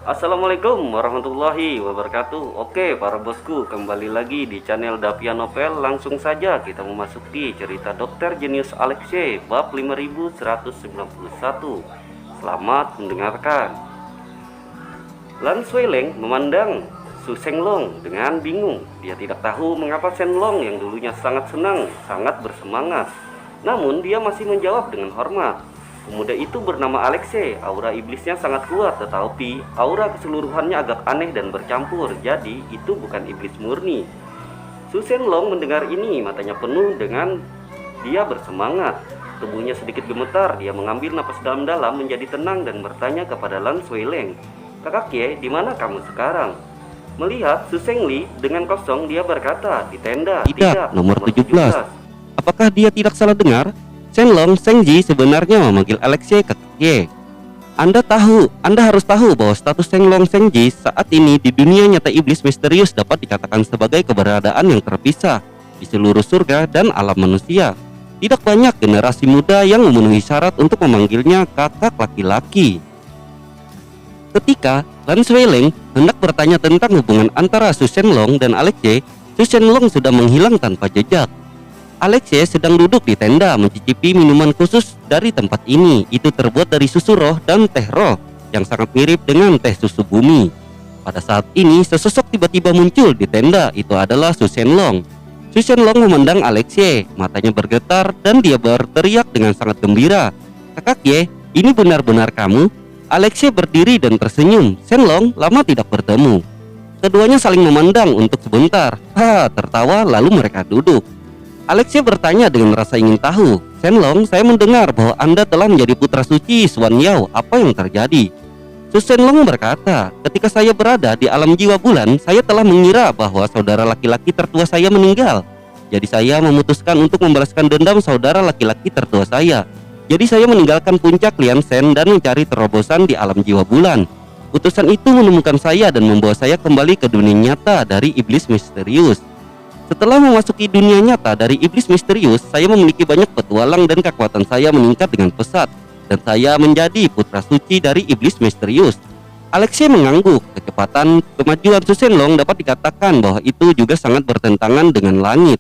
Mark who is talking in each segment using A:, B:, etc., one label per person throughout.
A: Assalamualaikum warahmatullahi wabarakatuh. Oke para bosku, kembali lagi di channel Davia Novel. Langsung saja kita memasuki cerita Dokter Jenius Alexei bab 5191. Selamat mendengarkan. Lan Shuileng memandang Su Shenglong dengan bingung. Dia tidak tahu mengapa Shenlong yang dulunya sangat senang, sangat bersemangat, namun dia masih menjawab dengan hormat. Pemuda itu bernama Alexei. Aura iblisnya sangat kuat, tetapi aura keseluruhannya agak aneh dan bercampur. Jadi itu bukan iblis murni. Su Shenlong mendengar ini, matanya penuh dengan dia bersemangat. Tubuhnya sedikit gemetar. Dia mengambil napas dalam-dalam menjadi tenang dan bertanya kepada Lan Shuileng, "Kakak Ye, di mana kamu sekarang?" Melihat Su Shengli dengan kosong, dia berkata, "Di tenda."
B: Tidak, nomor 17. Apakah dia tidak salah dengar? Shenlong Shengji sebenarnya memanggil Alexei kakak Ye. Anda harus tahu bahwa status Shenlong Shengji saat ini di dunia nyata iblis misterius dapat dikatakan sebagai keberadaan yang terpisah di seluruh surga dan alam manusia. Tidak banyak generasi muda yang memenuhi syarat untuk memanggilnya kakak laki-laki. Ketika Lan Shuileng hendak bertanya tentang hubungan antara Su Shenlong dan Alexei, Su Shenlong sudah menghilang tanpa jejak. Alexei sedang duduk di tenda mencicipi minuman khusus dari tempat ini. Itu terbuat dari susu roh dan teh roh yang sangat mirip dengan teh susu bumi. Pada saat ini sesosok tiba-tiba muncul di tenda. Itu adalah Su Shenlong. Su Shenlong memandang Alexei, matanya bergetar dan dia berteriak dengan sangat gembira, "Kakak Ye, ini benar-benar kamu?" Alexei berdiri dan tersenyum. "Shenlong, lama tidak bertemu." Keduanya saling memandang untuk sebentar. Tertawa lalu mereka duduk. Alexei bertanya dengan rasa ingin tahu, "Shenlong, saya mendengar bahwa Anda telah menjadi putra suci Xuan Yao. Apa yang terjadi?" Su Shenlong berkata, "Ketika saya berada di alam jiwa bulan, saya telah mengira bahwa saudara laki-laki tertua saya meninggal. Jadi saya memutuskan untuk membalaskan dendam saudara laki-laki tertua saya. Jadi saya meninggalkan puncak Lian Shen dan mencari terobosan di alam jiwa bulan. Utusan itu menemukan saya dan membawa saya kembali ke dunia nyata dari iblis misterius. Setelah memasuki dunia nyata dari iblis misterius, saya memiliki banyak petualang dan kekuatan saya meningkat dengan pesat, dan saya menjadi putra suci dari iblis misterius." Alexei mengangguk. Kecepatan kemajuan Su Shenlong dapat dikatakan bahwa itu juga sangat bertentangan dengan langit.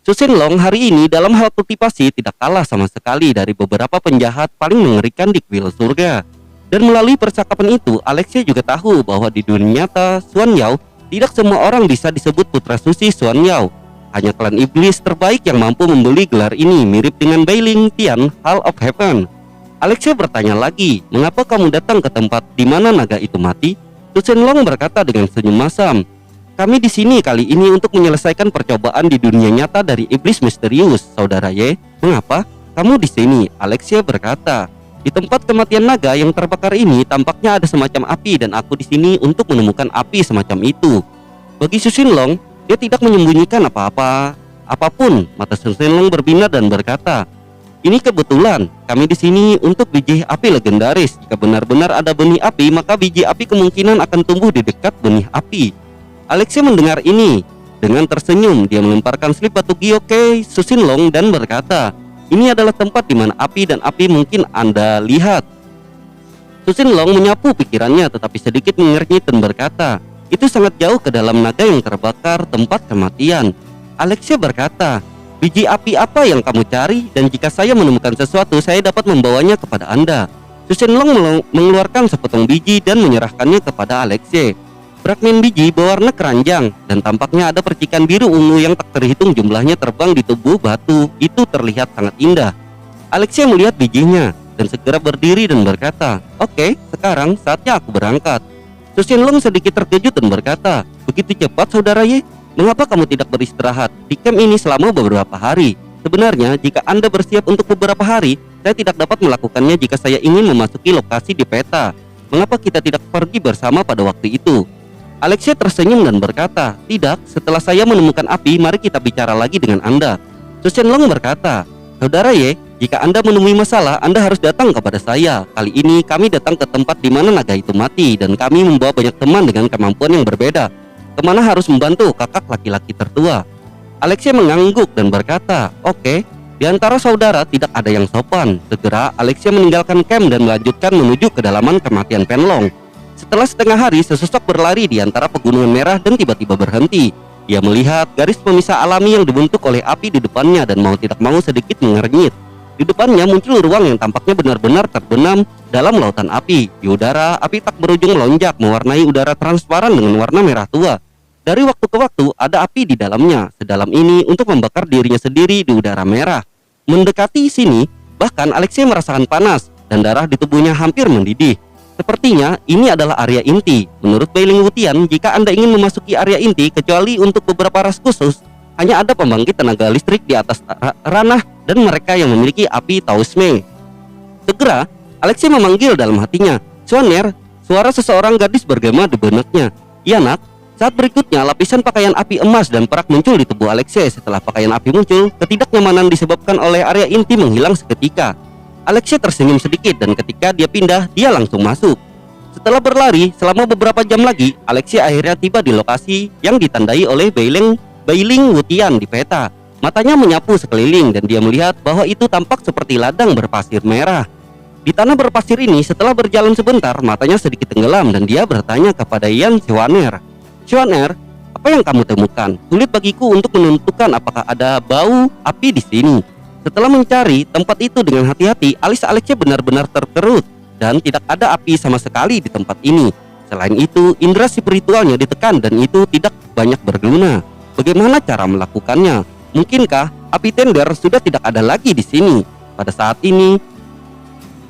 B: Su Shenlong hari ini dalam hal kultivasi tidak kalah sama sekali dari beberapa penjahat paling mengerikan di kuil surga. Dan melalui percakapan itu, Alexei juga tahu bahwa di dunia nyata Xuan Yao tidak semua orang bisa disebut putra suci Xuan Yao. Hanya klan iblis terbaik yang mampu membeli gelar ini, mirip dengan Bailing Tian Hall of Heaven. Alexei bertanya lagi, "Mengapa kamu datang ke tempat di mana naga itu mati?" Su Shenlong berkata dengan senyum masam, "Kami di sini kali ini untuk menyelesaikan percobaan di dunia nyata dari iblis misterius, saudara Ye." "Mengapa kamu di sini?" Alexei berkata, "Di tempat kematian naga yang terbakar ini tampaknya ada semacam api dan aku di sini untuk menemukan api semacam itu." Bagi Su Shenlong, dia tidak menyembunyikan apapun. Mata Su Shenlong berbinar dan berkata, "Ini kebetulan, kami di sini untuk biji api legendaris. Jika benar-benar ada benih api, maka biji api kemungkinan akan tumbuh di dekat benih api." Alexei mendengar ini dengan tersenyum. Dia melemparkan slip batu gio ke Su Shenlong dan berkata, "Ini adalah tempat di mana api dan api mungkin Anda lihat." Su Shenlong menyapu pikirannya tetapi sedikit mengernyit dan berkata, "Itu sangat jauh ke dalam naga yang terbakar, tempat kematian." Alexei berkata, "Biji api apa yang kamu cari? Dan jika saya menemukan sesuatu, saya dapat membawanya kepada Anda." Su Shenlong mengeluarkan sepotong biji dan menyerahkannya kepada Alexei. Fragmen biji berwarna keranjang dan tampaknya ada percikan biru ungu yang tak terhitung jumlahnya terbang di tubuh batu. Itu terlihat sangat indah. Alexei melihat bijinya dan segera berdiri dan berkata, "Oke, sekarang saatnya aku berangkat." Su Shenlong sedikit terkejut dan berkata, "Begitu cepat saudara Ye? Mengapa kamu tidak beristirahat di camp ini selama beberapa hari? Sebenarnya jika Anda bersiap untuk beberapa hari, saya tidak dapat melakukannya jika saya ingin memasuki lokasi di peta. Mengapa kita tidak pergi bersama pada waktu itu?" Alexei tersenyum dan berkata, "Tidak, setelah saya menemukan api, mari kita bicara lagi dengan Anda." Su Shenlong berkata, "Saudara Ye, jika Anda menemui masalah, Anda harus datang kepada saya. Kali ini kami datang ke tempat di mana naga itu mati, dan kami membawa banyak teman dengan kemampuan yang berbeda. Kemana harus membantu kakak laki-laki tertua?" Alexei mengangguk dan berkata, "Oke, di antara saudara tidak ada yang sopan." Segera Alexei meninggalkan camp dan melanjutkan menuju kedalaman kematian Penlong. Setelah setengah hari, sesosok berlari di antara pegunungan merah dan tiba-tiba berhenti. Dia melihat garis pemisah alami yang dibentuk oleh api di depannya dan mau tidak mau sedikit mengernyit. Di depannya muncul ruang yang tampaknya benar-benar terbenam dalam lautan api. Di udara, api tak berujung melonjak mewarnai udara transparan dengan warna merah tua. Dari waktu ke waktu ada api di dalamnya, sedalam ini untuk membakar dirinya sendiri di udara merah. Mendekati sini, bahkan Alexei merasakan panas dan darah di tubuhnya hampir mendidih. Sepertinya ini adalah area inti. Menurut Bailing Wutian, jika Anda ingin memasuki area inti, kecuali untuk beberapa ras khusus, hanya ada pembangkit tenaga listrik di atas ranah dan mereka yang memiliki api Tausme. Segera, Alexei memanggil dalam hatinya, "Swaner!" Suara seseorang gadis bergema di benaknya. "Iya, Nak." Saat berikutnya, lapisan pakaian api emas dan perak muncul di tubuh Alexei. Setelah pakaian api muncul, ketidaknyamanan disebabkan oleh area inti menghilang seketika. Alexei tersenyum sedikit dan ketika dia pindah, dia langsung masuk. Setelah berlari selama beberapa jam lagi, Alexei akhirnya tiba di lokasi yang ditandai oleh Bailing Wutian di peta. Matanya menyapu sekeliling dan dia melihat bahwa itu tampak seperti ladang berpasir merah. Di tanah berpasir ini, setelah berjalan sebentar, matanya sedikit tenggelam dan dia bertanya kepada Yan Swaner. "Swaner, apa yang kamu temukan? Sulit bagiku untuk menentukan apakah ada bau api di sini." Setelah mencari tempat itu dengan hati-hati, alis Alexei benar-benar terkerut dan tidak ada api sama sekali di tempat ini. Selain itu, indera spiritualnya ditekan dan itu tidak banyak berguna. Bagaimana cara melakukannya? Mungkinkah api tender sudah tidak ada lagi di sini? Pada saat ini,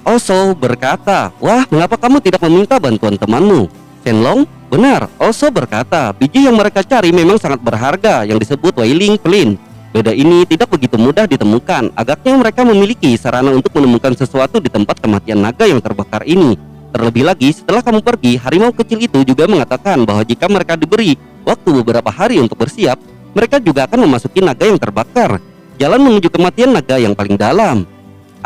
B: Oso berkata, "Wah, mengapa kamu tidak meminta bantuan temanmu?" Shenlong, benar. Oso berkata, "Biji yang mereka cari memang sangat berharga yang disebut Wailing Plin. Beda ini tidak begitu mudah ditemukan. Agaknya mereka memiliki sarana untuk menemukan sesuatu di tempat kematian naga yang terbakar ini. Terlebih lagi, setelah kamu pergi, harimau kecil itu juga mengatakan bahwa jika mereka diberi waktu beberapa hari untuk bersiap, mereka juga akan memasuki naga yang terbakar. Jalan menuju kematian naga yang paling dalam."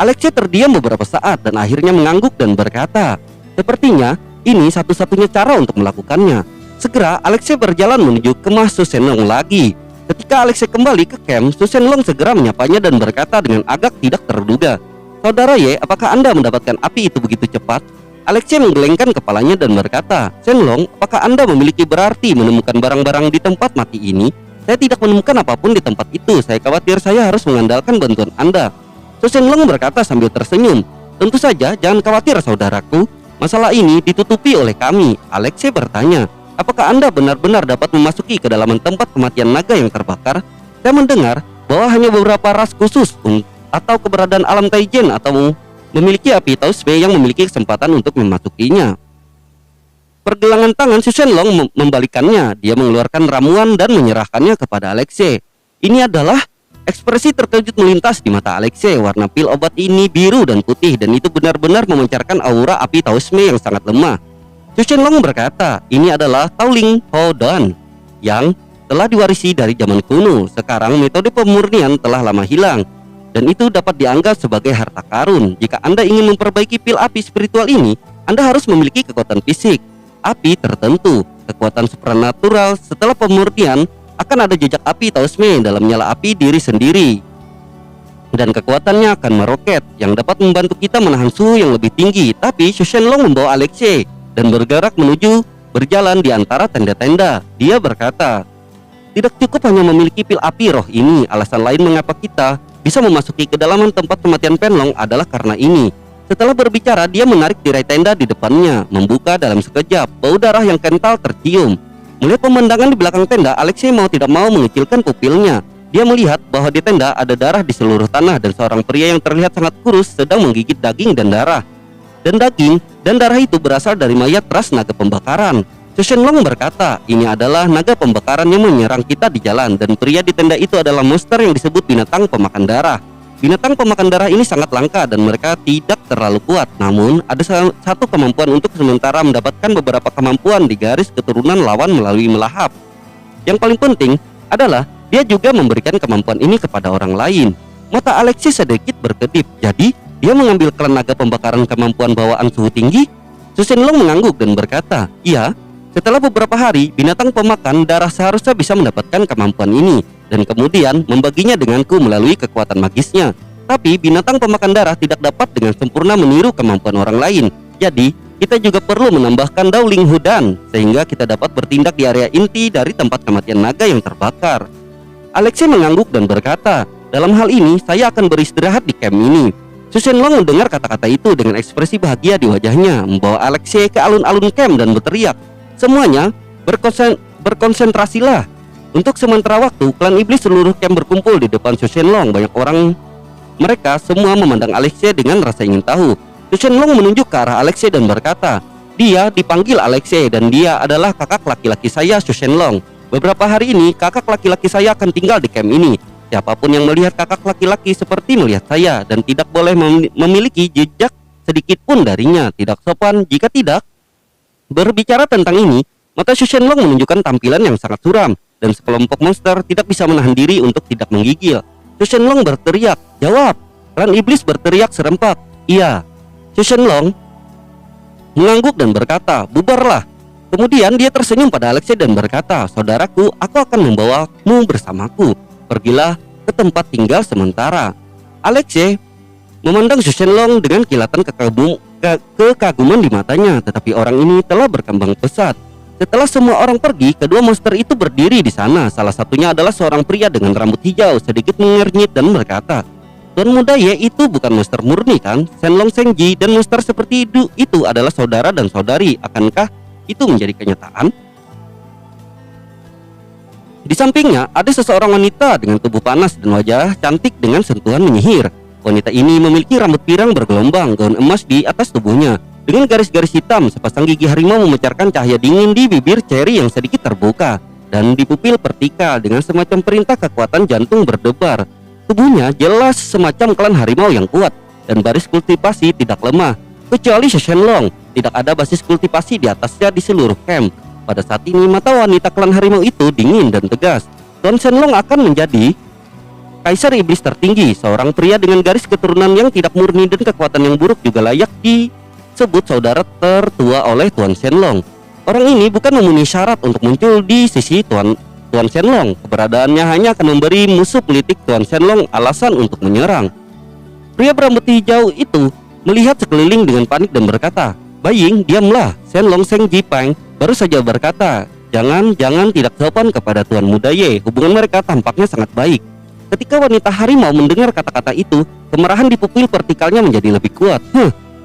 B: Alexei terdiam beberapa saat dan akhirnya mengangguk dan berkata, "Sepertinya ini satu-satunya cara untuk melakukannya." Segera Alexei berjalan menuju kemah Su Shenlong lagi. Ketika Alexei kembali ke camp, Su Shenlong segera menyapanya dan berkata dengan agak tidak terduga, "Saudara Ye, apakah Anda mendapatkan api itu begitu cepat?" Alexei menggelengkan kepalanya dan berkata, "Shenlong, apakah Anda memiliki berarti menemukan barang-barang di tempat mati ini? Saya tidak menemukan apapun di tempat itu. Saya khawatir saya harus mengandalkan bantuan Anda." Su Shenlong berkata sambil tersenyum, "Tentu saja, jangan khawatir saudaraku. Masalah ini ditutupi oleh kami." Alexei bertanya, "Apakah Anda benar-benar dapat memasuki kedalaman tempat kematian naga yang terbakar? Saya mendengar bahwa hanya beberapa ras khusus atau keberadaan alam Taijen atau memiliki api Tausme yang memiliki kesempatan untuk memasukinya." Pergelangan tangan Su Shenlong membalikannya. Dia mengeluarkan ramuan dan menyerahkannya kepada Alexei. Ini adalah ekspresi terkejut melintas di mata Alexei. Warna pil obat ini biru dan putih dan itu benar-benar memancarkan aura api Tausme yang sangat lemah. Su Shenlong berkata, "Ini adalah Taoling Hodan yang telah diwarisi dari zaman kuno. Sekarang metode pemurnian telah lama hilang dan itu dapat dianggap sebagai harta karun. Jika Anda ingin memperbaiki pil api spiritual ini, Anda harus memiliki kekuatan fisik api tertentu. Kekuatan supranatural setelah pemurnian akan ada jejak api Tausme dalam nyala api diri sendiri dan kekuatannya akan meroket yang dapat membantu kita menahan suhu yang lebih tinggi." Tapi Su Shenlong membawa Alexei dan bergerak menuju berjalan di antara tenda-tenda. Dia berkata, "Tidak cukup hanya memiliki pil api roh ini. Alasan lain mengapa kita bisa memasuki kedalaman tempat kematian Penlong adalah karena ini." Setelah berbicara, dia menarik tirai tenda di depannya, membuka dalam sekejap. Bau darah yang kental tercium. Melihat pemandangan di belakang tenda, Alexei mau tidak mau mengecilkan pupilnya. Dia melihat bahwa di tenda ada darah di seluruh tanah dan seorang pria yang terlihat sangat kurus sedang menggigit daging dan darah. Dan daging dan darah itu berasal dari mayat ras naga pembakaran. Su Shenlong berkata, "Ini adalah naga pembakaran yang menyerang kita di jalan dan pria di tenda itu adalah monster yang disebut binatang pemakan darah. Binatang pemakan darah ini sangat langka dan mereka tidak terlalu kuat. Namun, ada satu kemampuan untuk sementara mendapatkan beberapa kemampuan di garis keturunan lawan melalui melahap. Yang paling penting adalah dia juga memberikan kemampuan ini kepada orang lain." Mata Alexei sedikit berkedip. Jadi, dia mengambil klan naga pembakaran kemampuan bawaan suhu tinggi? Su Shenlong mengangguk dan berkata, "Iya, setelah beberapa hari, binatang pemakan darah seharusnya bisa mendapatkan kemampuan ini dan kemudian membaginya denganku melalui kekuatan magisnya. Tapi binatang pemakan darah tidak dapat dengan sempurna meniru kemampuan orang lain. Jadi, kita juga perlu menambahkan Dowling Hudan sehingga kita dapat bertindak di area inti dari tempat kematian naga yang terbakar. Alexei mengangguk dan berkata, dalam hal ini saya akan beristirahat di camp ini. Su Shenlong mendengar kata-kata itu dengan ekspresi bahagia di wajahnya, membawa Alexei ke alun-alun camp dan berteriak, semuanya berkonsentrasilah. Untuk sementara waktu, klan iblis seluruh camp berkumpul di depan Su Shenlong. Banyak orang mereka semua memandang Alexei dengan rasa ingin tahu. Su Shenlong menunjuk ke arah Alexei dan berkata, dia dipanggil Alexei dan dia adalah kakak laki-laki saya, Su Shenlong. Beberapa hari ini kakak laki-laki saya akan tinggal di camp ini. Siapapun yang melihat kakak laki-laki seperti melihat saya dan tidak boleh memiliki jejak sedikit pun darinya. Tidak sopan jika tidak. Berbicara tentang ini, mata Su Shenlong menunjukkan tampilan yang sangat suram dan sekelompok monster tidak bisa menahan diri untuk tidak menggigil. Su Shenlong berteriak, jawab. Klan iblis berteriak serempak, iya. Su Shenlong mengangguk dan berkata, bubarlah. Kemudian dia tersenyum pada Alexei dan berkata, saudaraku, aku akan membawamu bersamaku. Pergilah ke tempat tinggal sementara. Alexei memandang Su Shenlong dengan kilatan kekaguman di matanya, tetapi orang ini telah berkembang pesat. Setelah semua orang pergi, kedua monster itu berdiri di sana. Salah satunya adalah seorang pria dengan rambut hijau, sedikit mengernyit dan berkata, Tuan muda Ye itu bukan monster murni kan? Shenlong Shengji dan monster seperti itu adalah saudara dan saudari. Akankah itu menjadi kenyataan? Di sampingnya ada seseorang wanita dengan tubuh panas dan wajah cantik dengan sentuhan menyihir. Wanita ini memiliki rambut pirang bergelombang, gaun emas di atas tubuhnya. Dengan garis-garis hitam, sepasang gigi harimau memancarkan cahaya dingin di bibir Cherry yang sedikit terbuka. Dan di pupil vertikal dengan semacam perintah kekuatan jantung berdebar. Tubuhnya jelas semacam klan harimau yang kuat. Dan baris kultivasi tidak lemah. Kecuali Su Shenlong, tidak ada basis kultivasi di atasnya di seluruh camp. Pada saat ini mata wanita klan harimau itu dingin dan tegas. Tuan Shenlong akan menjadi kaisar iblis tertinggi. Seorang pria dengan garis keturunan yang tidak murni dan kekuatan yang buruk juga layak disebut saudara tertua oleh Tuan Shenlong. Orang ini bukan memenuhi syarat untuk muncul di sisi Tuan Shenlong. Keberadaannya hanya akan memberi musuh politik Tuan Shenlong alasan untuk menyerang. Pria berambut hijau itu melihat sekeliling dengan panik dan berkata, Baying, diamlah. Shenlong Shengji Peng baru saja berkata, jangan tidak sopan kepada Tuan muda Ye. Hubungan mereka tampaknya sangat baik. Ketika wanita harimau mendengar kata-kata itu, kemarahan di pupil vertikalnya menjadi lebih kuat.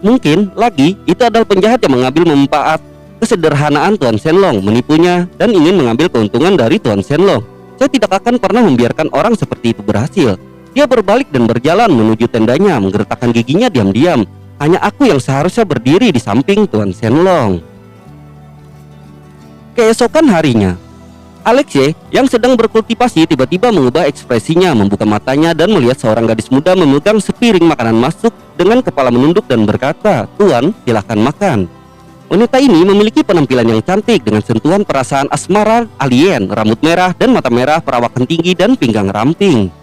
B: Mungkin lagi itu adalah penjahat yang mengambil manfaat kesederhanaan Tuan Shenlong, menipunya dan ingin mengambil keuntungan dari Tuan Shenlong. Saya tidak akan pernah membiarkan orang seperti itu berhasil. Dia berbalik dan berjalan menuju tendanya, menggertakkan giginya diam-diam. Hanya aku yang seharusnya berdiri di samping Tuan Shenlong. Keesokan harinya, Alexei yang sedang berkultivasi tiba-tiba mengubah ekspresinya, membuka matanya dan melihat seorang gadis muda memegang sepiring makanan masuk dengan kepala menunduk dan berkata, Tuan, silahkan makan. Wanita ini memiliki penampilan yang cantik dengan sentuhan perasaan asmara alien, rambut merah dan mata merah, perawakan tinggi dan pinggang ramping.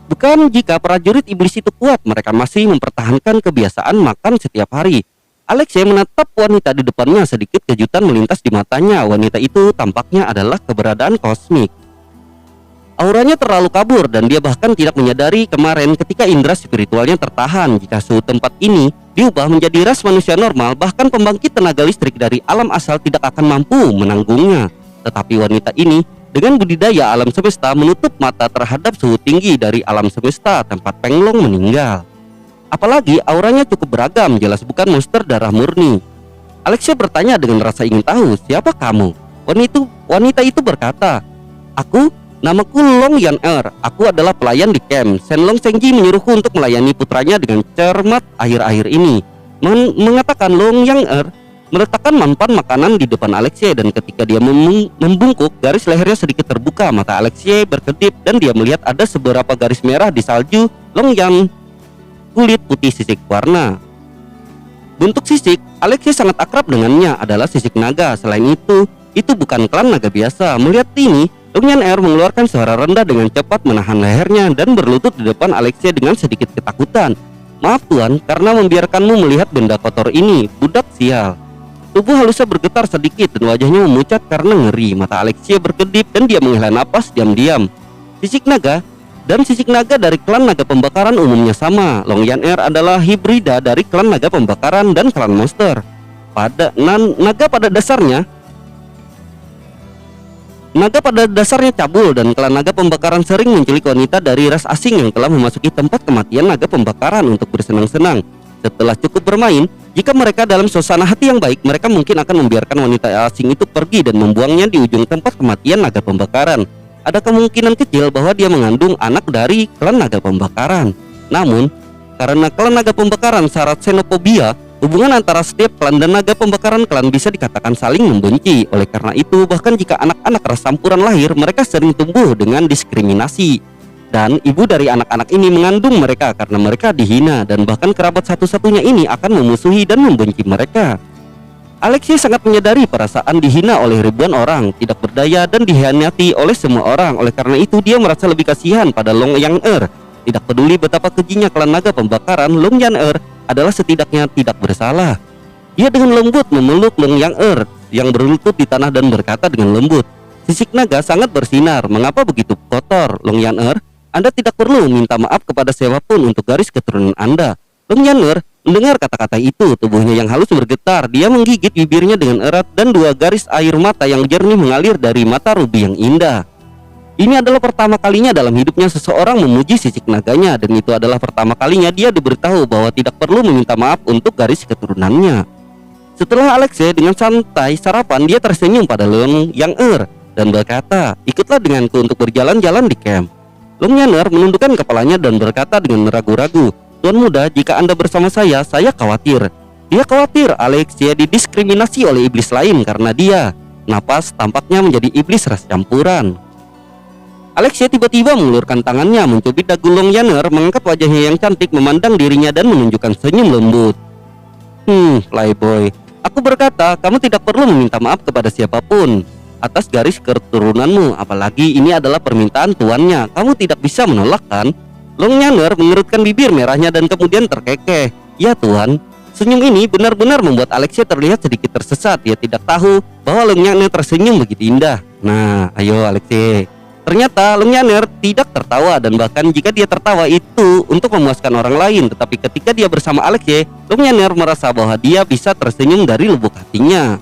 B: Bukan jika prajurit iblis itu kuat, mereka masih mempertahankan kebiasaan makan setiap hari. Alexei menatap wanita di depannya, sedikit kejutan melintas di matanya. Wanita itu tampaknya adalah keberadaan kosmik. Auranya terlalu kabur dan dia bahkan tidak menyadari kemarin ketika indera spiritualnya tertahan. Jika suhu tempat ini diubah menjadi ras manusia normal, bahkan pembangkit tenaga listrik dari alam asal tidak akan mampu menanggungnya. Tetapi wanita ini dengan budidaya alam semesta menutup mata terhadap suhu tinggi dari alam semesta tempat Peng Long meninggal. Apalagi auranya cukup beragam, jelas bukan monster darah murni. Alexei bertanya dengan rasa ingin tahu, siapa kamu? Wanita itu berkata, namaku Long Yan Er. Aku adalah pelayan di camp. Shenlong Shengji menyuruhku untuk melayani putranya dengan cermat akhir-akhir ini. Mengatakan Long Yan Er meletakkan mampan makanan di depan Alexei, dan ketika dia membungkuk, garis lehernya sedikit terbuka. Mata Alexei berkedip dan dia melihat ada beberapa garis merah di salju Long Yan kulit putih sisik warna. Bentuk sisik Alexei sangat akrab dengannya, adalah sisik naga. Selain itu bukan klan naga biasa. Melihat ini, Long Yan Er mengeluarkan suara rendah dengan cepat, menahan lehernya dan berlutut di depan Alexei dengan sedikit ketakutan. Maaf Tuan, karena membiarkanmu melihat benda kotor ini, budak sial. Tubuh halusnya bergetar sedikit dan wajahnya memucat karena ngeri. Mata Alexei berkedip dan dia menghela napas diam-diam. Sisik naga dari klan naga pembakaran umumnya sama. Long Yan Er adalah hibrida dari klan naga pembakaran dan klan monster. Naga pada dasarnya cabul, dan klan naga pembakaran sering menculik wanita dari ras asing yang telah memasuki tempat kematian naga pembakaran untuk bersenang-senang. Setelah cukup bermain, jika mereka dalam suasana hati yang baik, mereka mungkin akan membiarkan wanita asing itu pergi dan membuangnya di ujung tempat kematian naga pembakaran. Ada kemungkinan kecil bahwa dia mengandung anak dari klan naga pembakaran. Namun, karena klan naga pembakaran syarat xenofobia, hubungan antara setiap klan dan naga pembakaran klan bisa dikatakan saling membenci. Oleh karena itu, bahkan jika anak-anak ras campuran lahir, mereka sering tumbuh dengan diskriminasi. Dan ibu dari anak-anak ini mengandung mereka karena mereka dihina, dan bahkan kerabat satu-satunya ini akan memusuhi dan membenci mereka. Alexei sangat menyadari perasaan dihina oleh ribuan orang, tidak berdaya dan dikhianati oleh semua orang. Oleh karena itu, dia merasa lebih kasihan pada Long Yang Tidak peduli betapa kejinya klan naga pembakaran, Long Yang adalah setidaknya tidak bersalah. Dia dengan lembut memeluk Long Yang yang berlutut di tanah dan berkata dengan lembut, "Sisik naga sangat bersinar, mengapa begitu kotor, Long Yang Anda tidak perlu minta maaf kepada siapapun untuk garis keturunan Anda." Long Yang mendengar kata-kata itu, tubuhnya yang halus bergetar. Dia menggigit bibirnya dengan erat dan dua garis air mata yang jernih mengalir dari mata rubi yang indah. Ini adalah pertama kalinya dalam hidupnya seseorang memuji sisik naganya, dan itu adalah pertama kalinya dia diberitahu bahwa tidak perlu meminta maaf untuk garis keturunannya. Setelah Alexei dengan santai sarapan, dia tersenyum pada Long Yang dan berkata, "Ikutlah denganku untuk berjalan-jalan di camp." Long Yang menundukkan kepalanya dan berkata dengan ragu-ragu, "Tuan muda, jika Anda bersama saya khawatir." Dia khawatir Alexei didiskriminasi oleh iblis lain karena dia napas tampaknya menjadi iblis ras campuran. Alexei tiba-tiba mengulurkan tangannya, mencubit dagu Long Yang, mengangkat wajahnya yang cantik, memandang dirinya dan menunjukkan senyum lembut. Playboy, aku berkata kamu tidak perlu meminta maaf kepada siapapun atas garis keturunanmu, apalagi ini adalah permintaan tuannya. Kamu tidak bisa menolak, kan?" Long Yang mengerutkan bibir merahnya dan kemudian terkekeh. "Ya tuan." Senyum ini benar-benar membuat Alexei terlihat sedikit tersesat. Dia tidak tahu bahwa Long Yang tersenyum begitu indah. "Nah, ayo Alexei." Ternyata Long Yang tidak tertawa, dan bahkan jika dia tertawa itu untuk memuaskan orang lain. Tetapi ketika dia bersama Alexei, Long Yang merasa bahwa dia bisa tersenyum dari lubuk hatinya.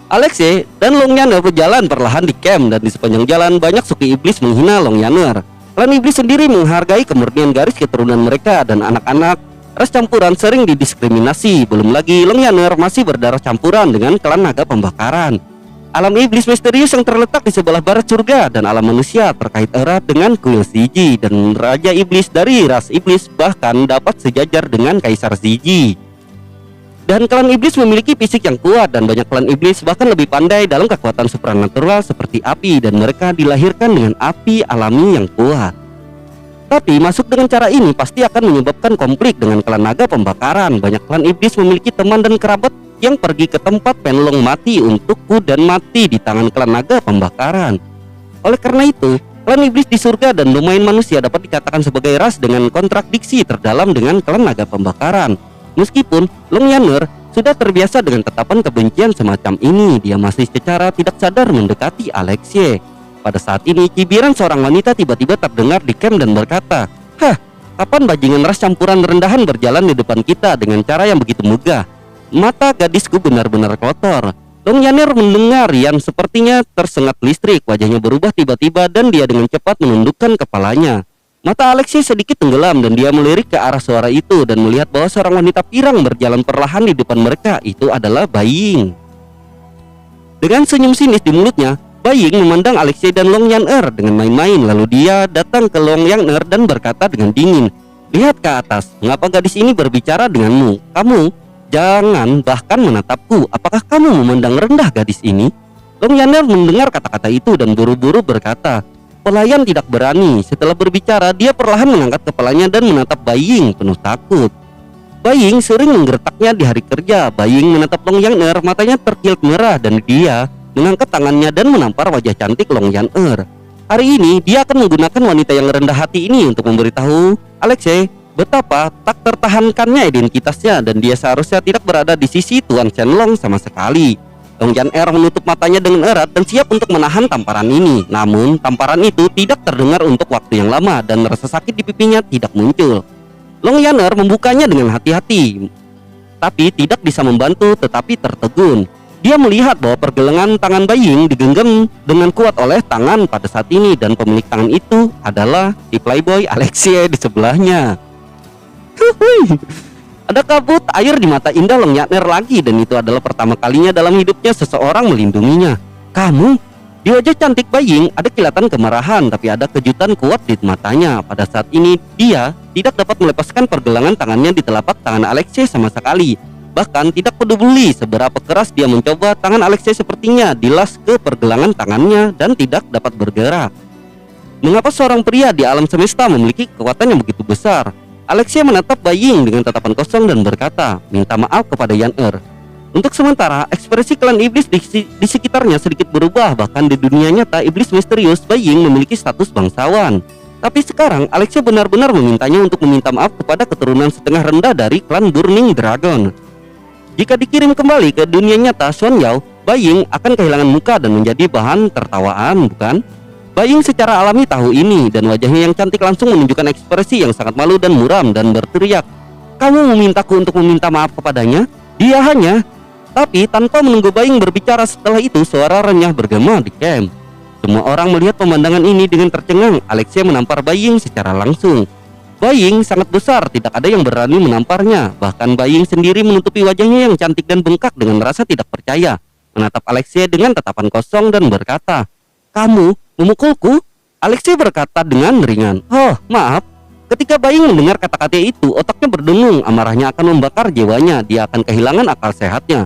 B: Alexei dan Long Yang berjalan perlahan di camp, dan di sepanjang jalan banyak suku iblis menghina Long Yang. Klan iblis sendiri menghargai kemurnian garis keturunan mereka, dan anak-anak ras campuran sering didiskriminasi. Belum lagi Long Yang masih berdarah campuran dengan klan naga pembakaran. Alam iblis misterius yang terletak di sebelah barat surga dan alam manusia terkait erat dengan kuil Ziji, dan raja iblis dari ras iblis bahkan dapat sejajar dengan kaisar Ziji. Dan klan iblis memiliki fisik yang kuat, dan banyak klan iblis bahkan lebih pandai dalam kekuatan supranatural seperti api, dan mereka dilahirkan dengan api alami yang kuat. Tapi masuk dengan cara ini pasti akan menyebabkan konflik dengan klan naga pembakaran. Banyak klan iblis memiliki teman dan kerabat yang pergi ke tempat penlong mati untukku dan mati di tangan klan naga pembakaran. Oleh karena itu, klan iblis di surga dan domain manusia dapat dikatakan sebagai ras dengan kontradiksi terdalam dengan klan naga pembakaran. Meskipun Long Yang sudah terbiasa dengan tatapan kebencian semacam ini, dia masih secara tidak sadar mendekati Alexei. Pada saat ini, cibiran seorang wanita tiba-tiba terdengar di camp dan berkata, "Hah, kapan bajingan ras campuran rendahan berjalan di depan kita dengan cara yang begitu megah?" Mata gadisku benar-benar kotor. Long Yang mendengar yang sepertinya tersengat listrik. Wajahnya berubah tiba-tiba dan dia dengan cepat menundukkan kepalanya. Mata Alexei sedikit tenggelam dan dia melirik ke arah suara itu dan melihat bahwa seorang wanita pirang berjalan perlahan di depan mereka. Itu adalah Baying. Dengan senyum sinis di mulutnya, Baying memandang Alexei dan Long Yang dengan main-main. Lalu dia datang ke Long Yang dan berkata dengan dingin, "Lihat ke atas, mengapa gadis ini berbicara denganmu? Kamu jangan bahkan menatapku. Apakah kamu memandang rendah gadis ini?" Long Yang mendengar kata-kata itu dan buru-buru berkata, "Pelayan tidak berani." Setelah berbicara, dia perlahan mengangkat kepalanya dan menatap Baying penuh takut. Baying sering menggertaknya di hari kerja. Baying menatap Long Yang, matanya terkilat merah, dan dia mengangkat tangannya dan menampar wajah cantik Long Yang. Hari ini dia akan menggunakan wanita yang rendah hati ini untuk memberitahu Alexei betapa tak tertahankannya identitasnya, dan dia seharusnya tidak berada di sisi Tuan Shenlong sama sekali. Long Yang menutup matanya dengan erat dan siap untuk menahan tamparan ini. Namun tamparan itu tidak terdengar untuk waktu yang lama, dan rasa sakit di pipinya tidak muncul. Long Yang membukanya dengan hati-hati. tapi tidak bisa membantu tetapi tertegun. Dia melihat bahwa pergelangan tangan Baying digenggam dengan kuat oleh tangan pada saat ini, dan pemilik tangan itu adalah si playboy Alexei di sebelahnya. Huhui. Ada kabut air di mata Indah Long Yan-er lagi, dan itu adalah pertama kalinya dalam hidupnya seseorang melindunginya. Kamu? Di wajah cantik Baying ada kilatan kemarahan, tapi ada kejutan kuat di matanya. Pada saat ini dia tidak dapat melepaskan pergelangan tangannya di telapak tangan Alexei sama sekali. Bahkan tidak peduli seberapa keras dia mencoba, tangan Alexei sepertinya dilas ke pergelangan tangannya dan tidak dapat bergerak. Mengapa seorang pria di alam semesta memiliki kekuatan yang begitu besar? Alexei menatap Baying dengan tatapan kosong dan berkata, minta maaf kepada Yan-er. Untuk sementara, ekspresi klan iblis di sekitarnya sedikit berubah. Bahkan di dunia nyata, iblis misterius Baying memiliki status bangsawan. Tapi sekarang Alexei benar-benar memintanya untuk meminta maaf kepada keturunan setengah rendah dari klan Burning Dragon. Jika dikirim kembali ke dunia nyata Xuan Yao, Baying akan kehilangan muka dan menjadi bahan tertawaan, bukan? Baying secara alami tahu ini, dan wajahnya yang cantik langsung menunjukkan ekspresi yang sangat malu dan muram dan berteriak, "Kamu memintaku untuk meminta maaf kepadanya?" Dia hanya... Tapi tanpa menunggu Baying berbicara, setelah itu suara renyah bergema di camp. Semua orang melihat pemandangan ini dengan tercengang. Alexei menampar Baying secara langsung. Baying sangat besar, tidak ada yang berani menamparnya. Bahkan Baying sendiri menutupi wajahnya yang cantik dan bengkak dengan rasa tidak percaya, menatap Alexei dengan tatapan kosong dan berkata, "Kamu memukulku?" Alexei berkata dengan ringan, "Oh, maaf." Ketika Baying mendengar kata-kata itu, otaknya berdengung. Amarahnya akan membakar jiwanya. Dia akan kehilangan akal sehatnya.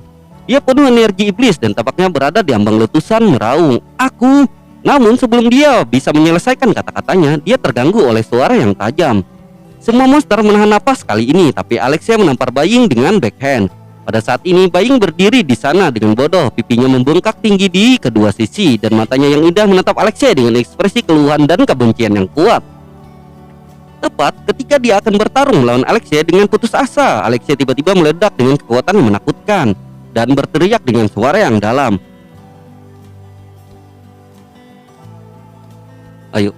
B: Dia penuh energi iblis dan tampaknya berada di ambang letusan meraung, "Aku." Namun sebelum dia bisa menyelesaikan kata-katanya, dia terganggu oleh suara yang tajam. Semua monster menahan napas kali ini, tapi Alexei menampar Baying dengan backhand. Pada saat ini Baying berdiri di sana dengan bodoh, pipinya membengkak tinggi di kedua sisi, dan matanya yang indah menatap Alexei dengan ekspresi keluhan dan kebencian yang kuat. Tepat ketika dia akan bertarung melawan Alexei dengan putus asa, Alexei tiba-tiba meledak dengan kekuatan yang menakutkan dan berteriak dengan suara yang dalam, "Ayo,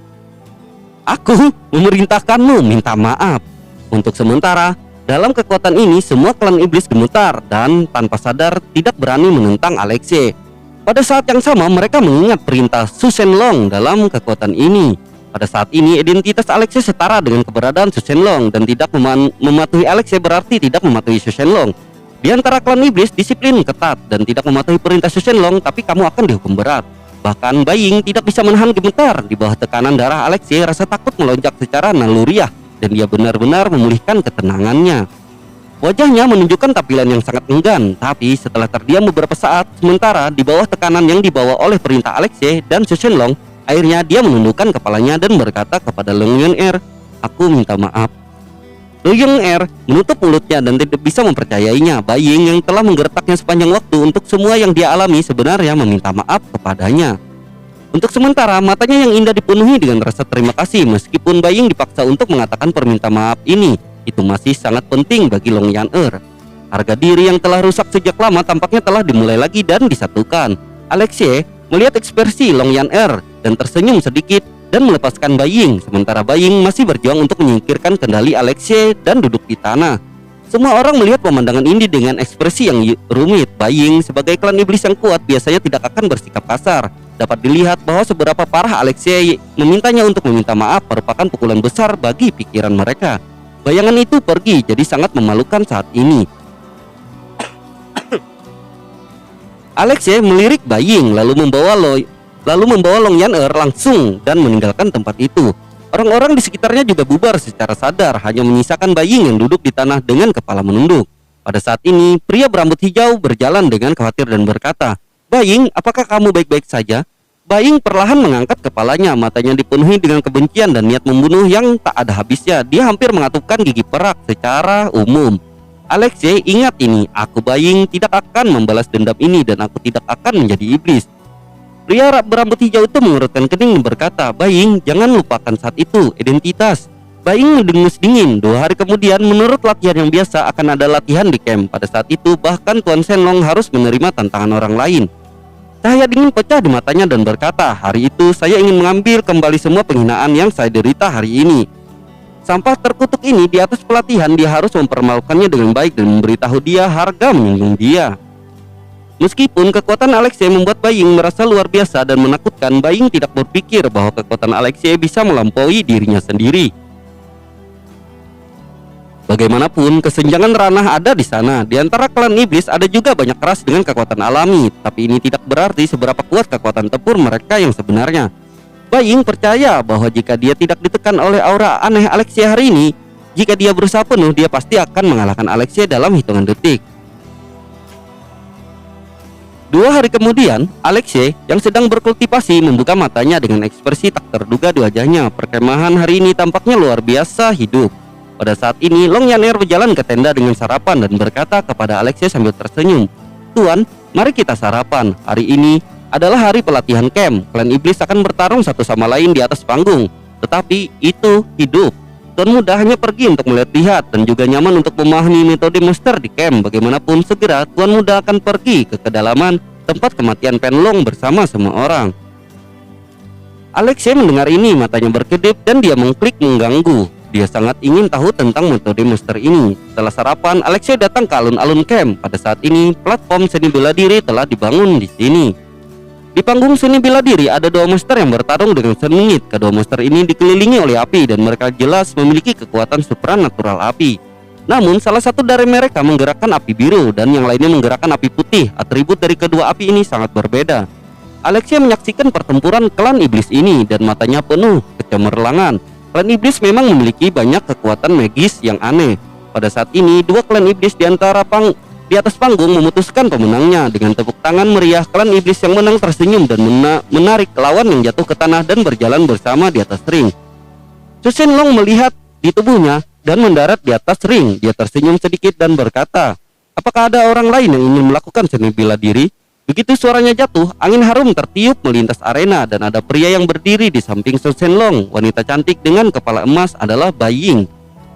B: aku memerintahkanmu minta maaf." Untuk sementara, dalam kekuatan ini semua klan iblis gemetar dan tanpa sadar tidak berani menentang Alexei. Pada saat yang sama mereka mengingat perintah Su Shenlong dalam kekuatan ini. Pada saat ini identitas Alexei setara dengan keberadaan Su Shenlong, dan tidak mematuhi Alexei berarti tidak mematuhi Su Shenlong. Di antara klan iblis disiplin ketat, dan tidak mematuhi perintah Su Shenlong tapi kamu akan dihukum berat. Bahkan Baying tidak bisa menahan gemetar. Di bawah tekanan darah Alexei, rasa takut melonjak secara naluriah, dan dia benar-benar memulihkan ketenangannya. Wajahnya menunjukkan tampilan yang sangat enggan, tapi setelah terdiam beberapa saat, sementara di bawah tekanan yang dibawa oleh perintah Alexei dan Su Shenlong, akhirnya dia menundukkan kepalanya dan berkata kepada Long Yan-er, "Aku minta maaf." Long Yan-er menutup mulutnya dan tidak bisa mempercayainya. Baying yang telah menggertaknya sepanjang waktu untuk semua yang dia alami sebenarnya meminta maaf kepadanya. Untuk sementara matanya yang indah dipenuhi dengan rasa terima kasih. Meskipun Baying dipaksa untuk mengatakan permintaan maaf ini, itu masih sangat penting bagi Long Yan-er. Harga diri yang telah rusak sejak lama tampaknya telah dimulai lagi dan disatukan. Alexei melihat ekspresi Long Yan-er dan tersenyum sedikit dan melepaskan Baying, sementara Baying masih berjuang untuk menyingkirkan kendali Alexei dan duduk di tanah. Semua orang melihat pemandangan ini dengan ekspresi yang rumit. Baying sebagai klan iblis yang kuat biasanya tidak akan bersikap kasar. Dapat dilihat bahwa seberapa parah Alexei memintanya untuk meminta maaf merupakan pukulan besar bagi pikiran mereka. Bayangan itu pergi jadi sangat memalukan saat ini. Alexei melirik Baying lalu membawa Long Yan-er langsung dan meninggalkan tempat itu. Orang-orang di sekitarnya juga bubar secara sadar, hanya menyisakan Baying yang duduk di tanah dengan kepala menunduk. Pada saat ini, pria berambut hijau berjalan dengan khawatir dan berkata, "Baying, apakah kamu baik-baik saja?" Baying perlahan mengangkat kepalanya, matanya dipenuhi dengan kebencian dan niat membunuh yang tak ada habisnya. Dia hampir mengatupkan gigi perak secara umum. Alexei, ingat ini, aku Baying tidak akan membalas dendam ini dan aku tidak akan menjadi iblis. Pria berambut hijau itu mengerutkan kening dan berkata, "Baying, jangan lupakan saat itu, identitas." Baying mendengus dingin. 2 hari kemudian, menurut latihan yang biasa, akan ada latihan di camp. Pada saat itu, bahkan Tuan Shenlong harus menerima tantangan orang lain. Cahaya dingin pecah di matanya dan berkata, "Hari itu saya ingin mengambil kembali semua penghinaan yang saya derita hari ini." Sampah terkutuk ini di atas pelatihan dia harus mempermalukannya dengan baik dan memberitahu dia harga menyinggung dia. Meskipun kekuatan Alexei membuat Baying merasa luar biasa dan menakutkan, Baying tidak berpikir bahwa kekuatan Alexei bisa melampaui dirinya sendiri. Bagaimanapun, kesenjangan ranah ada di sana. Di antara klan iblis ada juga banyak ras dengan kekuatan alami, tapi ini tidak berarti seberapa kuat kekuatan tempur mereka yang sebenarnya. Baying percaya bahwa jika dia tidak ditekan oleh aura aneh Alexei hari ini, jika dia berusaha penuh, dia pasti akan mengalahkan Alexei dalam hitungan detik. 2 hari kemudian, Alexei yang sedang berkultivasi membuka matanya dengan ekspresi tak terduga di wajahnya. Perkemahan hari ini tampaknya luar biasa hidup. Pada saat ini, Long Yaner berjalan ke tenda dengan sarapan dan berkata kepada Alexei sambil tersenyum, "Tuan, mari kita sarapan. Hari ini adalah hari pelatihan camp. Klan iblis akan bertarung satu sama lain di atas panggung. Tetapi itu hidup. Tuan muda hanya pergi untuk melihat-lihat dan juga nyaman untuk memahami metode master di camp. Bagaimanapun segera Tuan muda akan pergi ke kedalaman tempat kematian Penlong bersama semua orang." Alexei mendengar ini, matanya berkedip dan dia mengklik mengganggu. Dia sangat ingin tahu tentang metode master ini. Setelah sarapan, Alexei datang ke alun-alun camp. Pada saat ini, platform seni bela diri telah dibangun di sini. Di panggung seni bela diri ada 2 master yang bertarung dengan sengit. Kedua master ini dikelilingi oleh api dan mereka jelas memiliki kekuatan supranatural api. Namun salah satu dari mereka menggerakkan api biru dan yang lainnya menggerakkan api putih. Atribut dari kedua api ini sangat berbeda. Alexei menyaksikan pertempuran klan iblis ini dan matanya penuh kecemerlangan. Klan iblis memang memiliki banyak kekuatan magis yang aneh. Pada saat ini, 2 klan iblis di atas panggung memutuskan pemenangnya. Dengan tepuk tangan meriah, klan iblis yang menang tersenyum dan menarik lawan yang jatuh ke tanah dan berjalan bersama di atas ring. Su Shenlong melihat di tubuhnya dan mendarat di atas ring. Dia tersenyum sedikit dan berkata, "Apakah ada orang lain yang ingin melakukan seni bela diri?" Begitu suaranya jatuh, angin harum tertiup melintas arena dan ada pria yang berdiri di samping Su Shenlong. Wanita cantik dengan kepala emas adalah Baying.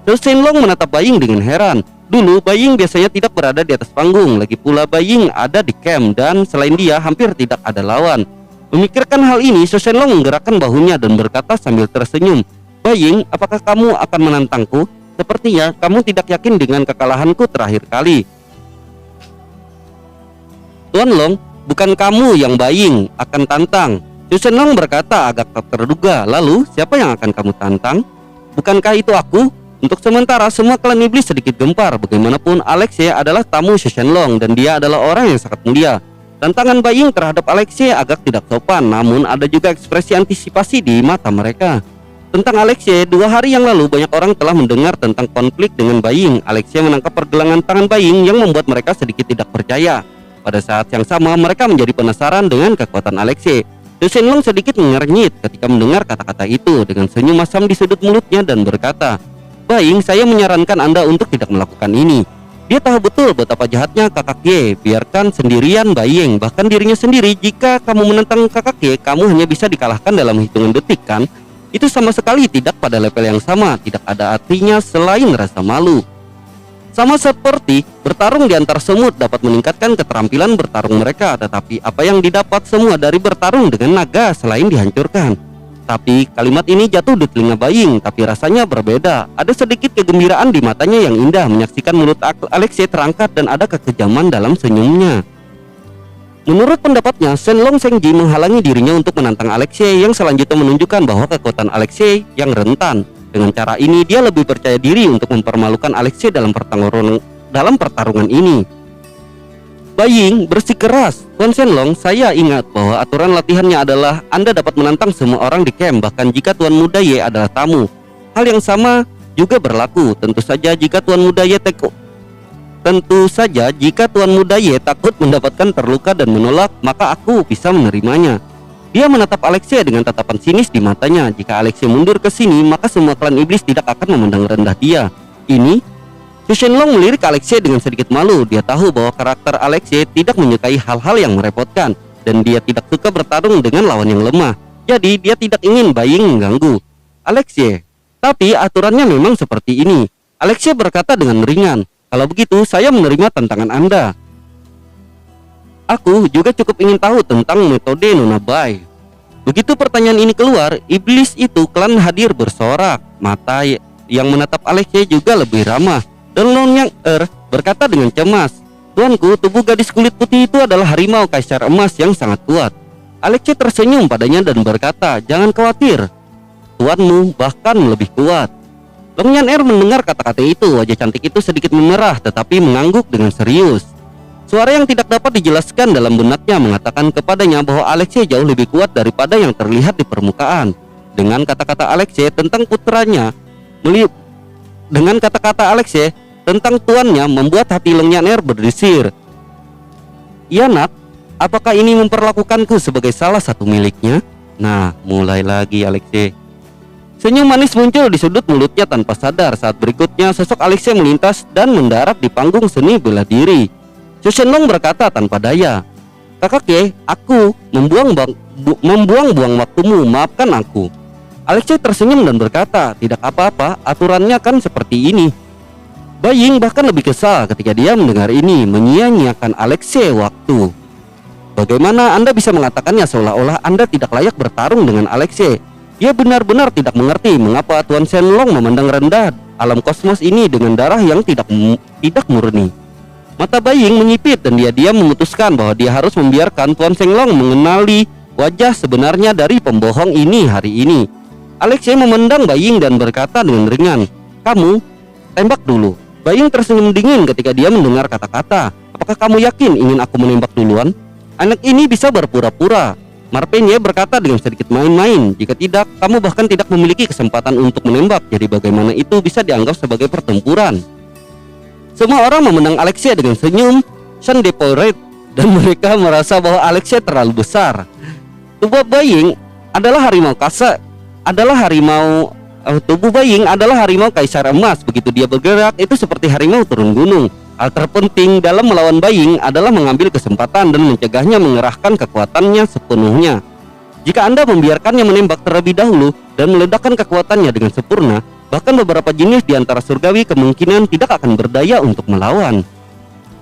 B: Su Shenlong menatap Baying dengan heran. Dulu Baying biasanya tidak berada di atas panggung, lagi pula Baying ada di camp dan selain dia hampir tidak ada lawan. Memikirkan hal ini, Su Shenlong menggerakkan bahunya dan berkata sambil tersenyum, "Baying, apakah kamu akan menantangku? Sepertinya kamu tidak yakin dengan kekalahanku terakhir kali." "Tuan Long, bukan kamu yang Baying akan tantang." Su Shenlong berkata agak tak terduga. "Lalu siapa yang akan kamu tantang? Bukankah itu aku?" Untuk sementara semua klan iblis sedikit gempar. Bagaimanapun Alexei adalah tamu Su Shenlong dan dia adalah orang yang sangat mulia. Tantangan Baying terhadap Alexei agak tidak sopan, namun ada juga ekspresi antisipasi di mata mereka. Tentang Alexei, 2 hari yang lalu banyak orang telah mendengar tentang konflik dengan Baying. Alexei menangkap pergelangan tangan Baying yang membuat mereka sedikit tidak percaya. Pada saat yang sama mereka menjadi penasaran dengan kekuatan Alexei. Su Shenlong sedikit mengernyit ketika mendengar kata-kata itu. Dengan senyum masam di sudut mulutnya dan berkata, "Baying, saya menyarankan Anda untuk tidak melakukan ini." Dia tahu betul betapa jahatnya kakak Ye. Biarkan sendirian Baying, bahkan dirinya sendiri. Jika kamu menentang kakak Ye, kamu hanya bisa dikalahkan dalam hitungan detik kan? Itu sama sekali tidak pada level yang sama. Tidak ada artinya selain rasa malu. Sama seperti bertarung di antar semut dapat meningkatkan keterampilan bertarung mereka, tetapi apa yang didapat semua dari bertarung dengan naga selain dihancurkan? Tapi kalimat ini jatuh di telinga Baying, tapi rasanya berbeda. Ada sedikit kegembiraan di matanya yang indah menyaksikan mulut Alexei terangkat dan ada kekejaman dalam senyumnya. Menurut pendapatnya, Shenlong Shengji menghalangi dirinya untuk menantang Alexei yang selanjutnya menunjukkan bahwa kekuatan Alexei yang rentan. Dengan cara ini, dia lebih percaya diri untuk mempermalukan Alexei dalam pertarungan ini. Baying bersikeras, "Tuan Shenlong, saya ingat bahwa aturan latihannya adalah Anda dapat menantang semua orang di camp, bahkan jika Tuan Muda Ye adalah tamu. Hal yang sama juga berlaku. Tentu saja jika Tuan Muda Ye takut mendapatkan terluka dan menolak, maka aku bisa menerimanya." Dia menatap Alexei dengan tatapan sinis di matanya. Jika Alexei mundur ke sini, maka semua klan iblis tidak akan memandang rendah dia. Ini, Su Shenlong melirik Alexei dengan sedikit malu. Dia tahu bahwa karakter Alexei tidak menyukai hal-hal yang merepotkan dan dia tidak suka bertarung dengan lawan yang lemah. Jadi dia tidak ingin Baying mengganggu Alexei. Tapi aturannya memang seperti ini. Alexei berkata dengan ringan, "Kalau begitu saya menerima tantangan Anda." "Aku juga cukup ingin tahu tentang metode Nona Bai." Begitu pertanyaan ini keluar, iblis itu klan hadir bersorak. yang menatap Alexei juga lebih ramah, dan Long Yang berkata dengan cemas, "Tuanku, tubuh gadis kulit putih itu adalah harimau kaisar emas yang sangat kuat." Alexei tersenyum padanya dan berkata, "Jangan khawatir, tuanmu bahkan lebih kuat." Long Yan mendengar kata-kata itu. Wajah cantik itu sedikit memerah tetapi mengangguk dengan serius. Suara yang tidak dapat dijelaskan dalam benaknya mengatakan kepadanya bahwa Alexei jauh lebih kuat daripada yang terlihat di permukaan. Dengan kata-kata Alexei tentang putranya, dengan kata-kata Alexei tentang tuannya membuat hati Long Yan berdesir. "Ya nak, apakah ini memperlakukanku sebagai salah satu miliknya?" Nah, mulai lagi Alexei. Senyum manis muncul di sudut mulutnya tanpa sadar. Saat berikutnya sosok Alexei melintas dan mendarat di panggung seni bela diri. Su Shenlong berkata tanpa daya, "Kakak Ye, aku membuang-buang waktumu, maafkan aku." Alexei tersenyum dan berkata, "Tidak apa-apa, aturannya kan seperti ini." Bai Ying bahkan lebih kesal ketika dia mendengar ini, menyia-nyiakan Alexei waktu. "Bagaimana Anda bisa mengatakannya seolah-olah Anda tidak layak bertarung dengan Alexei? Dia benar-benar tidak mengerti mengapa Tuan Shenlong memandang rendah alam kosmos ini dengan darah yang tidak murni." Mata Bai Ying menyipit dan dia memutuskan bahwa dia harus membiarkan Tuan Shenlong mengenali wajah sebenarnya dari pembohong ini hari ini. Alexei memandang Bai Ying dan berkata dengan ringan, "Kamu tembak dulu." Bai Ying tersenyum dingin ketika dia mendengar kata-kata, "Apakah kamu yakin ingin aku menembak duluan? Anak ini bisa berpura-pura." Marpenye berkata dengan sedikit main-main, "Jika tidak, kamu bahkan tidak memiliki kesempatan untuk menembak. Jadi bagaimana itu bisa dianggap sebagai pertempuran?" Semua orang memandang Alexei dengan senyum Shandeporet dan mereka merasa bahwa Alexei terlalu besar. Tubuh Bai Ying adalah harimau tubuh Bai Ying adalah harimau kaisar emas. Begitu dia bergerak, itu seperti harimau turun gunung. Hal terpenting dalam melawan Bai Ying adalah mengambil kesempatan dan mencegahnya mengerahkan kekuatannya sepenuhnya. Jika Anda membiarkannya menembak terlebih dahulu dan meledakkan kekuatannya dengan sempurna, bahkan beberapa jenis di antara surgawi kemungkinan tidak akan berdaya untuk melawan.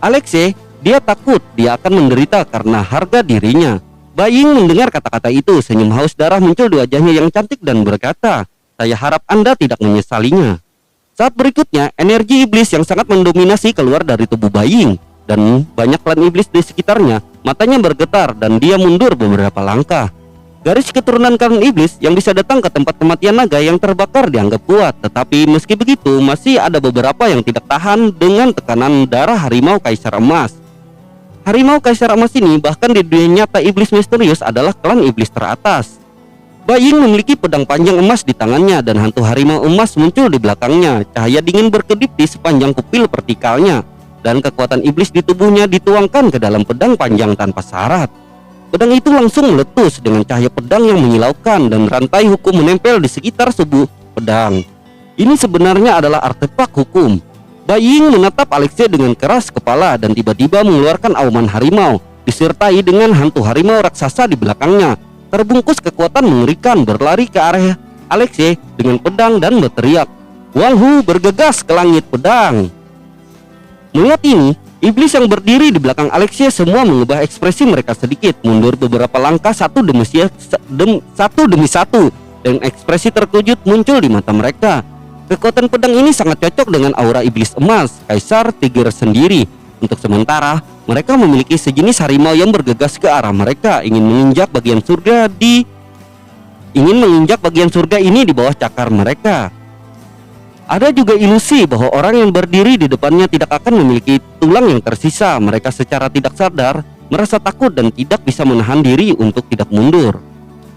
B: Alexei, dia takut dia akan menderita karena harga dirinya. Bai Ying mendengar kata-kata itu, senyum haus darah muncul di wajahnya yang cantik dan berkata, "Saya harap Anda tidak menyesalinya." Saat berikutnya, energi iblis yang sangat mendominasi keluar dari tubuh Bai Ying, dan banyak klan iblis di sekitarnya. Matanya bergetar dan dia mundur beberapa langkah. Garis keturunan klan iblis yang bisa datang ke tempat kematian naga yang terbakar dianggap kuat. Tetapi meski begitu, masih ada beberapa yang tidak tahan dengan tekanan darah harimau kaisar emas. Harimau kaisar emas ini bahkan di dunia nyata iblis misterius adalah klan iblis teratas. Bai Ying memiliki pedang panjang emas di tangannya dan hantu harimau emas muncul di belakangnya. Cahaya dingin berkedip di sepanjang pupil vertikalnya dan kekuatan iblis di tubuhnya dituangkan ke dalam pedang panjang tanpa syarat. Pedang itu langsung meletus dengan cahaya pedang yang menyilaukan dan rantai hukum menempel di sekitar tubuh pedang. Ini sebenarnya adalah artefak hukum. Bai Ying menatap Alexei dengan keras kepala dan tiba-tiba mengeluarkan auman harimau disertai dengan hantu harimau raksasa di belakangnya. Terbungkus kekuatan mengerikan berlari ke arah Alexei dengan pedang dan berteriak, "Wang Hu, bergegas ke langit pedang!" Melihat ini, iblis yang berdiri di belakang Alexei semua mengubah ekspresi mereka sedikit, mundur beberapa langkah satu demi satu, dan ekspresi terkejut muncul di mata mereka. Kekuatan pedang ini sangat cocok dengan aura iblis emas, Kaisar Tiger sendiri. Untuk sementara, mereka memiliki sejenis harimau yang bergegas ke arah mereka, ingin menginjak bagian surga ini di bawah cakar mereka. Ada juga ilusi bahwa orang yang berdiri di depannya tidak akan memiliki tulang yang tersisa. Mereka secara tidak sadar merasa takut dan tidak bisa menahan diri untuk tidak mundur.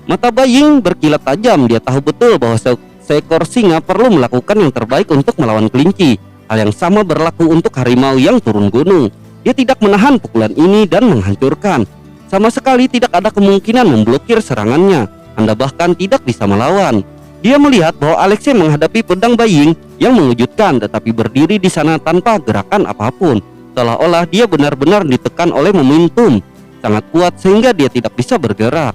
B: Mata Bai Ying berkilat tajam. Dia tahu betul bahwa seekor singa perlu melakukan yang terbaik untuk melawan kelinci. Hal yang sama berlaku untuk harimau yang turun gunung. Dia tidak menahan pukulan ini dan menghancurkan. Sama sekali tidak ada kemungkinan memblokir serangannya. Anda bahkan tidak bisa melawan. Dia melihat bahwa Alexei menghadapi pedang Bai Ying yang mengejutkan, tetapi berdiri di sana tanpa gerakan apapun, seolah-olah dia benar-benar ditekan oleh momentum sangat kuat sehingga dia tidak bisa bergerak.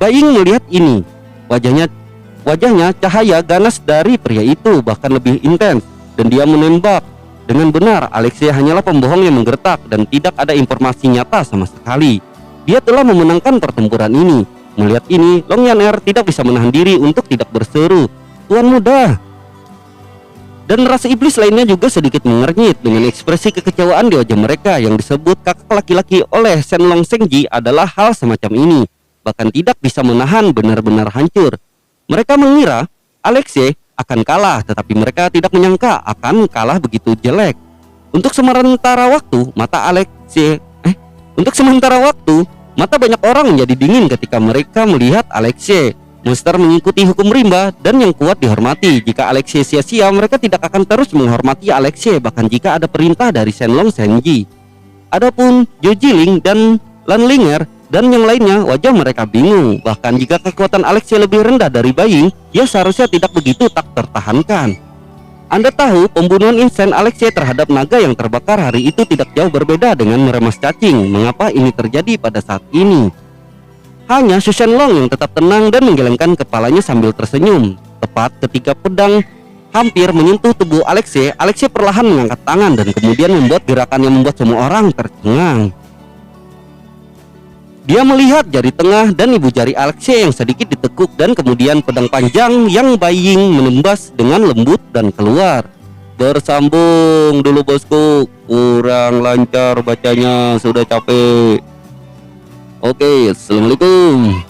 B: Bai Ying melihat ini, wajahnya cahaya ganas dari pria itu bahkan lebih intens, dan dia menembak. Dengan benar, Alexei hanyalah pembohong yang menggertak dan tidak ada informasi nyata sama sekali. Dia telah memenangkan pertempuran ini. Melihat ini, Long Yan tidak bisa menahan diri untuk tidak berseru, "Tuan muda!" Dan rasa iblis lainnya juga sedikit mengernyit dengan ekspresi kekecewaan di wajah mereka. Yang disebut kakak laki-laki oleh Shenlong Shengji adalah hal semacam ini, bahkan tidak bisa menahan, benar-benar hancur. Mereka mengira Alexei akan kalah, tetapi mereka tidak menyangka akan kalah begitu jelek. Untuk sementara waktu, mata banyak orang menjadi dingin ketika mereka melihat Alexei. Monster mengikuti hukum rimba dan yang kuat dihormati. Jika Alexei sia-sia, mereka tidak akan terus menghormati Alexei, bahkan jika ada perintah dari Shenlong Shengji. Adapun Zhou Jiling dan Lan Linger dan yang lainnya, wajah mereka bingung. Bahkan jika kekuatan Alexei lebih rendah dari Baying, dia seharusnya tidak begitu tak tertahankan. Anda tahu, pembunuhan instan Alexei terhadap naga yang terbakar hari itu tidak jauh berbeda dengan meremas cacing. Mengapa ini terjadi pada saat ini? Hanya Su Shenlong yang tetap tenang dan menggelengkan kepalanya sambil tersenyum. Tepat ketika pedang hampir menyentuh tubuh Alexei, Alexei perlahan mengangkat tangan dan kemudian membuat gerakan yang membuat semua orang tercengang. Dia melihat jari tengah dan ibu jari Alexei yang sedikit ditekuk, dan kemudian pedang panjang yang Baying menembas dengan lembut dan keluar. Bersambung dulu bosku, kurang lancar bacanya, sudah capek. Oke, assalamualaikum.